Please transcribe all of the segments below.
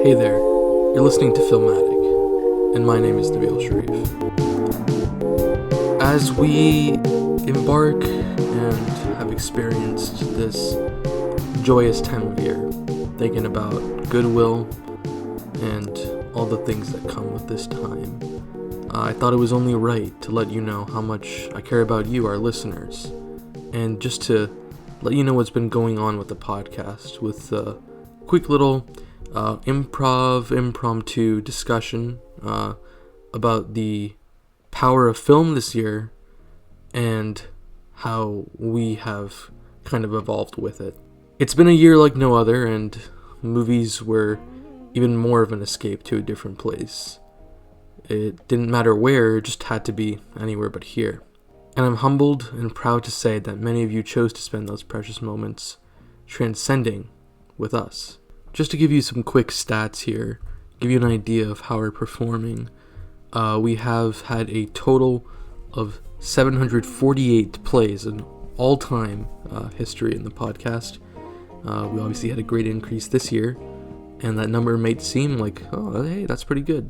Hey there, you're listening to Filmatic, and my name is Nabil Sharif. As we embark and have experienced this joyous time of year, thinking about goodwill and all the things that come with this time, I thought it was only right to let you know how much I care about you, our listeners, and just to let you know what's been going on with the podcast, with a quick little impromptu discussion about the power of film this year and how we have kind of evolved with it. It's been a year like no other, and movies were even more of an escape to a different place. It didn't matter where, it just had to be anywhere but here. And I'm humbled and proud to say that many of you chose to spend those precious moments transcending with us. Just to give you some quick stats here, give you an idea of how we're performing, we have had a total of 748 plays in all-time history in the podcast. We obviously had a great increase this year, and that number might seem like, oh, hey, that's pretty good.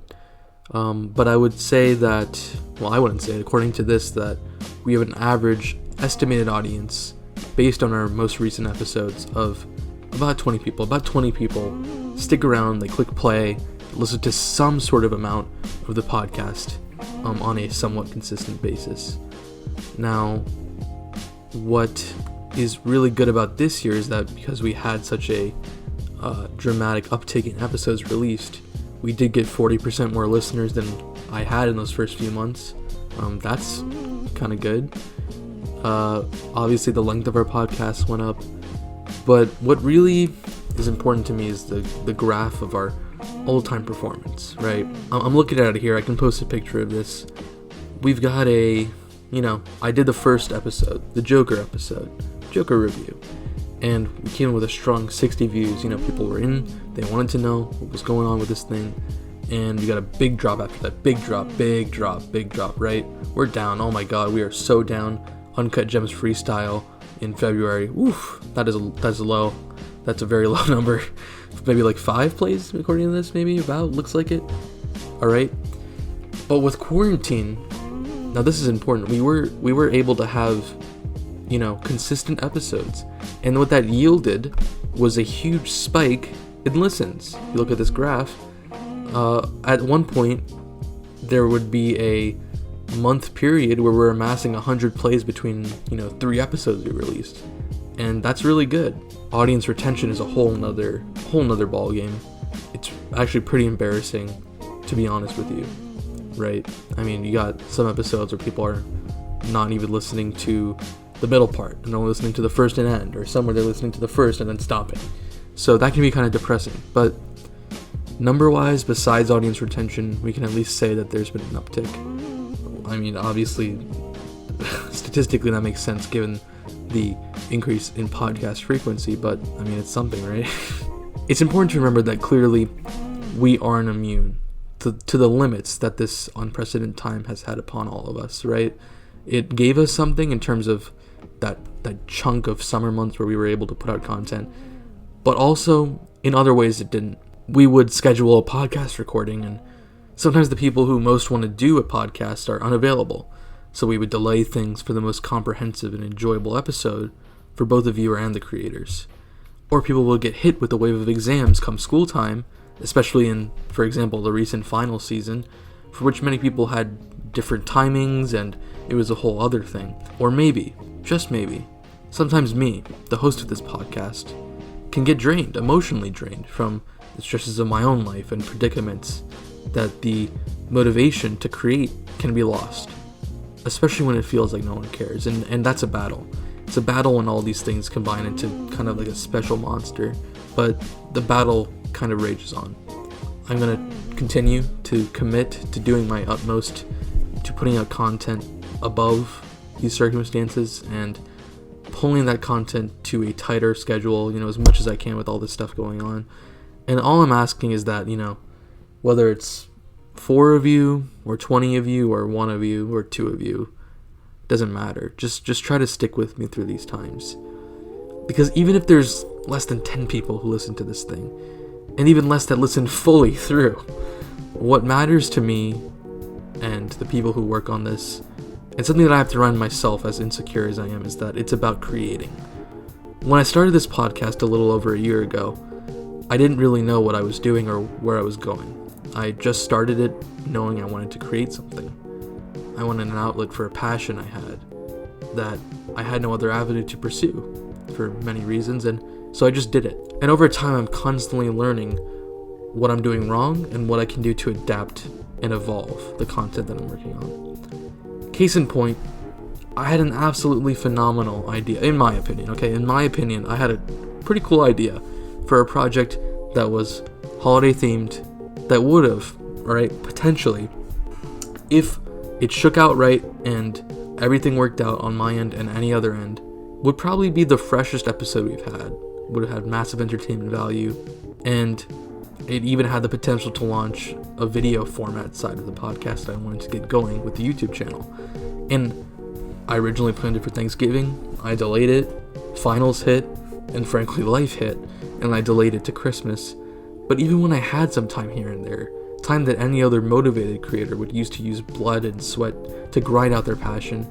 But I would say that, well, I wouldn't say it, according to this, that we have an average estimated audience based on our most recent episodes of about 20 people. About 20 people stick around, they click play, listen to some sort of amount of the podcast on a somewhat consistent basis. Now, what is really good about this year is that because we had such a dramatic uptick in episodes released, we did get 40% more listeners than I had in those first few months. That's kind of good. Obviously, the length of our podcast went up. But what really is important to me is the graph of our all-time performance, right? I'm looking at it here. I can post a picture of this. We've got I did the first episode, the Joker episode, Joker review. And we came in with a strong 60 views. People were in, they wanted to know what was going on with this thing. And we got a big drop after that. Big drop, right? We're down. Oh my god, we are so down. Uncut Gems freestyle in February. Oof, that's low. That's a very low number. Maybe like 5 plays according to this, maybe about, looks like it. Alright. But with quarantine, now this is important. We were able to have, consistent episodes. And what that yielded was a huge spike in listens. You look at this graph, at one point there would be a month period where we're amassing 100 plays between 3 episodes we released, and that's really good. Audience retention is a whole nother ball game. It's actually pretty embarrassing, to be honest with you, right? I mean, you got some episodes where people are not even listening to the middle part and only listening to the first and end, or somewhere they're listening to the first and then stopping. So that can be kind of depressing. But number wise, besides audience retention, we can at least say that there's been an uptick. I mean, obviously, statistically that makes sense given the increase in podcast frequency, but I mean, it's something, right? It's important to remember that clearly we aren't immune to the limits that this unprecedented time has had upon all of us, right? It gave us something in terms of that chunk of summer months where we were able to put out content, but also in other ways it didn't. We would schedule a podcast recording, and sometimes the people who most want to do a podcast are unavailable, so we would delay things for the most comprehensive and enjoyable episode for both the viewer and the creators. Or people will get hit with a wave of exams come school time, especially in, for example, the recent final season, for which many people had different timings and it was a whole other thing. Or maybe, just maybe, sometimes me, the host of this podcast, can get drained, emotionally drained, from the stresses of my own life and predicaments, that the motivation to create can be lost, especially when it feels like no one cares, and that's a battle. It's a battle when all these things combine into kind of like a special monster, but the battle kind of rages on. I'm going to continue to commit to doing my utmost to putting out content above these circumstances and pulling that content to a tighter schedule, as much as I can with all this stuff going on. And all I'm asking is that, whether it's 4 of you or 20 of you or 1 of you or 2 of you, doesn't matter. Just try to stick with me through these times. Because even if there's less than 10 people who listen to this thing, and even less that listen fully through. What matters to me and the people who work on this, and something that I have to remind myself, as insecure as I am, is that it's about creating. When I started this podcast a little over a year ago, I didn't really know what I was doing or where I was going. I just started it knowing I wanted to create something. I wanted an outlet for a passion I had that I had no other avenue to pursue for many reasons, and so I just did it. And over time, I'm constantly learning what I'm doing wrong and what I can do to adapt and evolve the content that I'm working on. Case in point, I had an absolutely phenomenal idea, in my opinion, okay? In my opinion, I had a pretty cool idea for a project that was holiday themed, that would have, right, potentially, if it shook out right and everything worked out on my end and any other end, would probably be the freshest episode we've had. Would have had massive entertainment value, and it even had the potential to launch a video format side of the podcast I wanted to get going with the YouTube channel. And I originally planned it for Thanksgiving. I delayed it. Finals hit, and frankly life hit, and I delayed it to Christmas. But even when I had some time here and there, time that any other motivated creator would use blood and sweat to grind out their passion,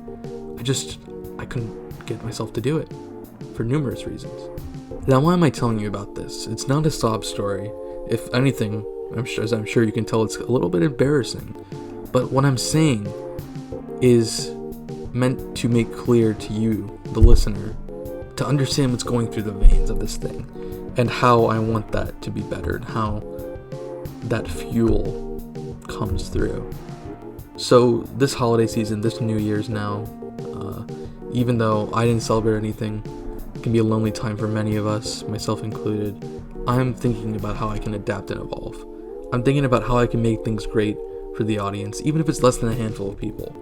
I couldn't get myself to do it for numerous reasons. Now, why am I telling you about this? It's not a sob story. If anything, as I'm sure you can tell, it's a little bit embarrassing. But what I'm saying is meant to make clear to you, the listener, to understand what's going through the veins of this thing, and how I want that to be better, and how that fuel comes through. So this holiday season, this New Year's now, even though I didn't celebrate anything, it can be a lonely time for many of us, myself included. I'm thinking about how I can adapt and evolve. I'm thinking about how I can make things great for the audience, even if it's less than a handful of people.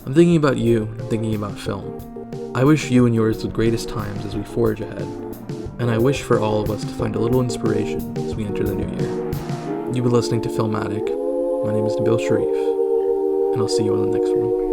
I'm thinking about you, I'm thinking about film. I wish you and yours the greatest times as we forge ahead, and I wish for all of us to find a little inspiration as we enter the new year. You've been listening to Filmatic. My name is Nabil Sharif, and I'll see you on the next one.